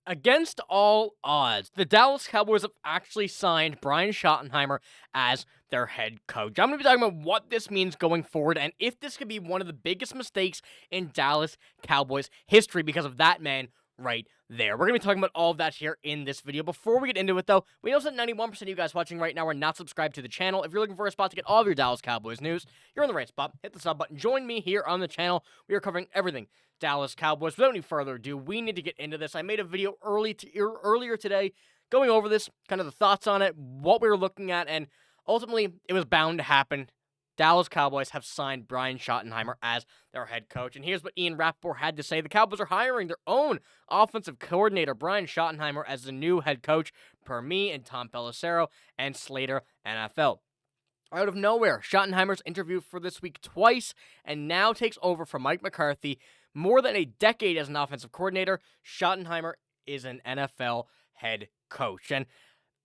Against all odds, the Dallas Cowboys have actually signed Brian Shottenheimer as their head coach. I'm going to be talking about what this means going forward and if this could be one of the biggest mistakes in Dallas Cowboys history because of that man right there. We're going to be talking about all of that here in this video. Before we get into it, though, we know that 91% of you guys watching right now are not subscribed to the channel. If you're looking for a spot to get all of your Dallas Cowboys news, you're in the right spot. Hit the sub button. Join me here on the channel. We are covering everything Dallas Cowboys. Without any further ado, we need to get into this. I made a video earlier today going over this, kind of the thoughts on it, what we were looking at, and ultimately, it was bound to happen. Dallas Cowboys have signed Brian Shottenheimer as their head coach. And here's what Ian Rapoport had to say. The Cowboys are hiring their own offensive coordinator, Brian Shottenheimer, as the new head coach, per me and Tom Pelissero and Slater NFL. Out of nowhere, Schottenheimer's interviewed for this week twice and now takes over from Mike McCarthy. More than a decade as an offensive coordinator, Schottenheimer is an NFL head coach. And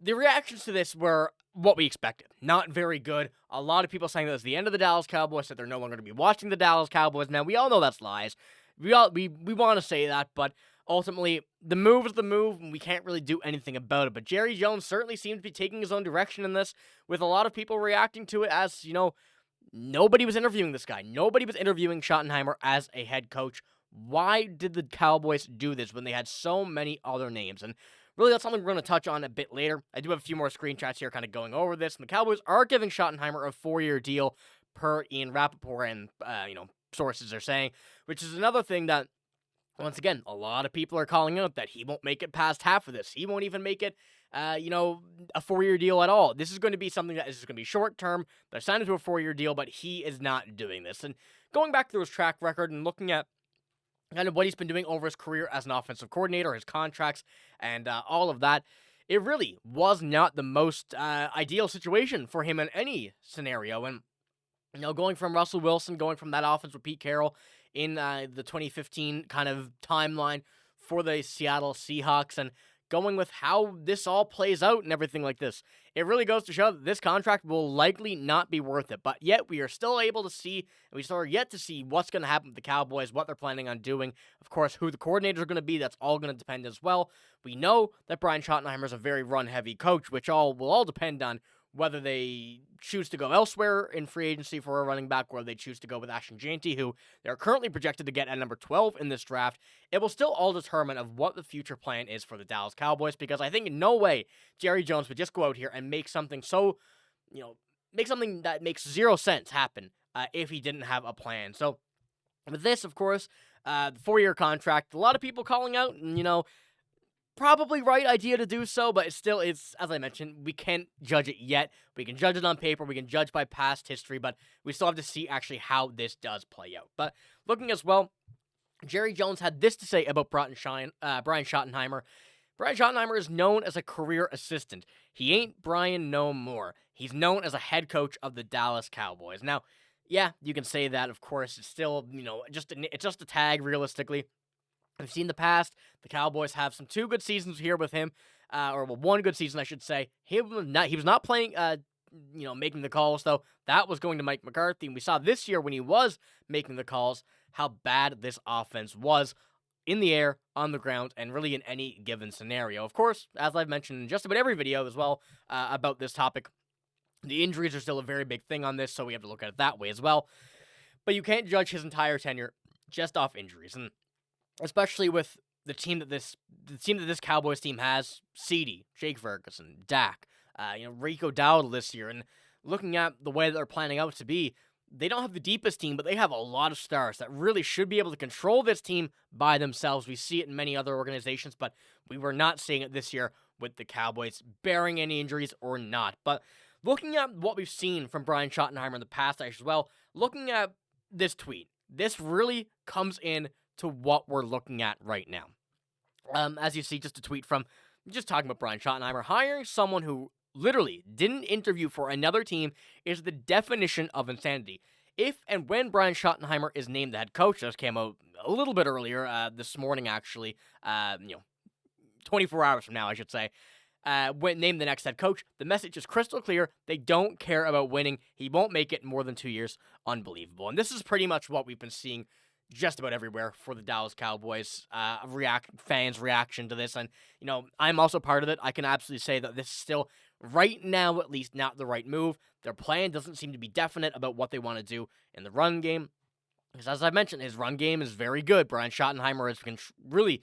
the reactions to this were what we expected. Not very good. A lot of people saying that it's the end of the Dallas Cowboys, that they're no longer going to be watching the Dallas Cowboys. Now, we all know that's lies. We want to say that, but ultimately, the move is the move, and we can't really do anything about it. But Jerry Jones certainly seems to be taking his own direction in this, with a lot of people reacting to it as, nobody was interviewing this guy. Nobody was interviewing Schottenheimer as a head coach. Why did the Cowboys do this when they had so many other names? And really, that's something we're going to touch on a bit later. I do have a few more screenshots here kind of going over this. And the Cowboys are giving Schottenheimer a 4-year deal per Ian Rapoport and, sources are saying, which is another thing that, once again, a lot of people are calling out that he won't make it past half of this. He won't even make it, a 4-year deal at all. This is going to be something that is going to be short-term. They're signed to a 4-year deal, but he is not doing this. And going back through his track record and looking at kind of what he's been doing over his career as an offensive coordinator, his contracts, and all of that, it really was not the most ideal situation for him in any scenario. And, going from Russell Wilson, going from that offense with Pete Carroll in the 2015 kind of timeline for the Seattle Seahawks, and going with how this all plays out and everything like this, it really goes to show that this contract will likely not be worth it. But yet, we are still able to see, and we still are yet to see what's going to happen with the Cowboys, what they're planning on doing. Of course, who the coordinators are going to be, that's all going to depend as well. We know that Brian Schottenheimer is a very run-heavy coach, which will all depend on whether they choose to go elsewhere in free agency for a running back, or they choose to go with Ashton Jeanty, who they're currently projected to get at number 12 in this draft. It will still all determine of what the future plan is for the Dallas Cowboys, because I think in no way Jerry Jones would just go out here and make something make something that makes zero sense happen if he didn't have a plan. So with this, of course, the 4-year contract, a lot of people calling out, and, probably right idea to do so, but it's as I mentioned, we can't judge it yet. We can judge it on paper, we can judge by past history, but we still have to see actually how this does play out. But looking as well, Jerry Jones had this to say about Brian Schottenheimer. Brian Shottenheimer is known as a career assistant. He ain't Brian no more. He's known as a head coach of the Dallas Cowboys. Now, yeah, you can say that, of course. It's still, it's just a tag, realistically. We've seen the past. The Cowboys have some 2 good seasons here with him, or 1 good season, I should say. He was not playing, making the calls, though. That was going to Mike McCarthy. And we saw this year when he was making the calls how bad this offense was in the air, on the ground, and really in any given scenario. Of course, as I've mentioned in just about every video as well about this topic, the injuries are still a very big thing on this, so we have to look at it that way as well. But you can't judge his entire tenure just off injuries, and especially with the team that this Cowboys team has: CeeDee, Jake Ferguson, Dak, Rico Dowdle this year, and looking at the way that they're planning out to be, they don't have the deepest team, but they have a lot of stars that really should be able to control this team by themselves. We see it in many other organizations, but we were not seeing it this year with the Cowboys, bearing any injuries or not. But looking at what we've seen from Brian Schottenheimer in the past as well, looking at this tweet, this really comes in to what we're looking at right now. As you see, just a tweet from just talking about Brian Schottenheimer. Hiring someone who literally didn't interview for another team is the definition of insanity. If and when Brian Schottenheimer is named the head coach, this came out a little bit earlier, this morning actually, 24 hours from now, I should say, when named the next head coach, the message is crystal clear. They don't care about winning. He won't make it in more than 2 years. Unbelievable. And this is pretty much what we've been seeing just about everywhere for the Dallas Cowboys fans' reaction to this. And, I'm also part of it. I can absolutely say that this is still, right now at least, not the right move. Their plan doesn't seem to be definite about what they want to do in the run game. Because as I mentioned, his run game is very good. Brian Shottenheimer has really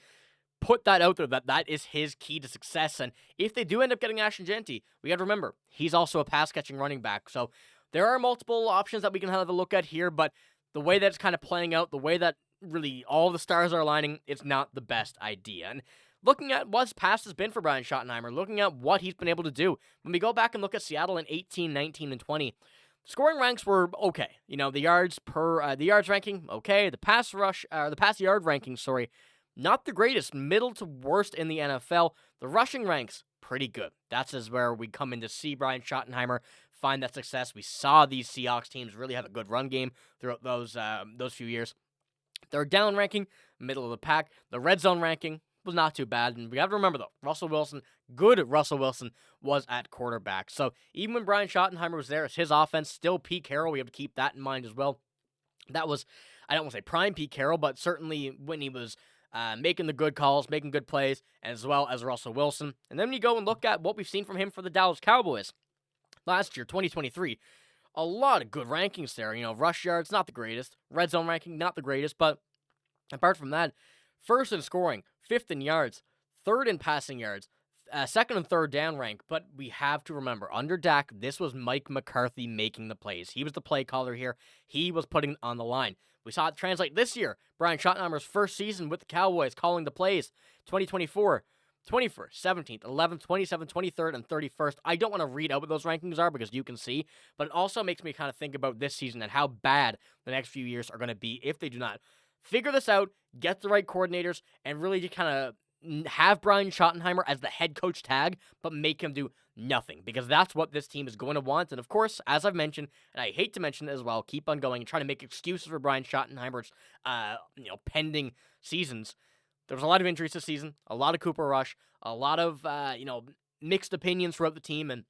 put that out there that is his key to success. And if they do end up getting Ashton Jeanty, we got to remember, he's also a pass-catching running back. So there are multiple options that we can have a look at here, but the way that it's kind of playing out, the way that really all the stars are aligning, it's not the best idea. And looking at what's past has been for Brian Schottenheimer, looking at what he's been able to do, when we go back and look at Seattle in 18, 19, and 20, scoring ranks were okay. The yards ranking, okay. The pass yard ranking, not the greatest, middle to worst in the NFL. The rushing ranks, pretty good. That's where we come in to see Brian Schottenheimer find that success. We saw these Seahawks teams really have a good run game throughout those few years. Their down ranking, middle of the pack. The red zone ranking was not too bad. And we have to remember, though, Russell Wilson was at quarterback. So even when Brian Schottenheimer was there, it's his offense, still Pete Carroll. We have to keep that in mind as well. That was, I don't want to say prime Pete Carroll, but certainly when he was making the good calls, making good plays, as well as Russell Wilson. And then when you go and look at what we've seen from him for the Dallas Cowboys last year, 2023, a lot of good rankings there. Rush yards, not the greatest. Red zone ranking, not the greatest. But apart from that, first in scoring, fifth in yards, third in passing yards, second and third down rank. But we have to remember, under Dak, this was Mike McCarthy making the plays. He was the play caller here. He was putting it on the line. We saw it translate this year. Brian Schottenheimer's first season with the Cowboys, calling the plays. 2024, 21st, 17th, 11th, 27th, 23rd, and 31st. I don't want to read out what those rankings are because you can see, but it also makes me kind of think about this season and how bad the next few years are going to be if they do not figure this out, get the right coordinators, and really just kind of have Brian Schottenheimer as the head coach tag, but make him do nothing, because that's what this team is going to want. And of course, as I've mentioned, and I hate to mention it as well, keep on going and try to make excuses for Brian Schottenheimer's, pending seasons. There was a lot of injuries this season, a lot of Cooper Rush, a lot of, mixed opinions throughout the team, and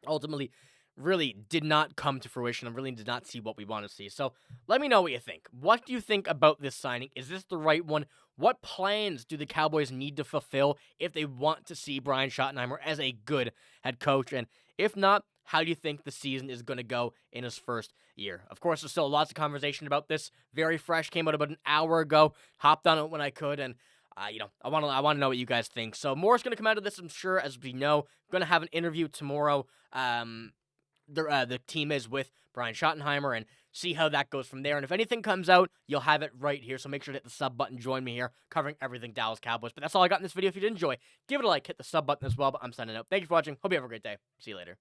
ultimately really did not come to fruition and really did not see what we want to see. So let me know what you think. What do you think about this signing? Is this the right one? What plans do the Cowboys need to fulfill if they want to see Brian Schottenheimer as a good head coach? And if not, how do you think the season is going to go in his first year? Of course, there's still lots of conversation about this. Very fresh, came out about an hour ago. Hopped on it when I could, and I want to know what you guys think. So more is going to come out of this, I'm sure, as we know. I'm going to have an interview tomorrow. The team is with Brian Schottenheimer, and see how that goes from there. And if anything comes out, you'll have it right here. So make sure to hit the sub button. Join me here, covering everything Dallas Cowboys. But that's all I got in this video. If you did enjoy, give it a like, hit the sub button as well. But I'm signing out. Thank you for watching. Hope you have a great day. See you later.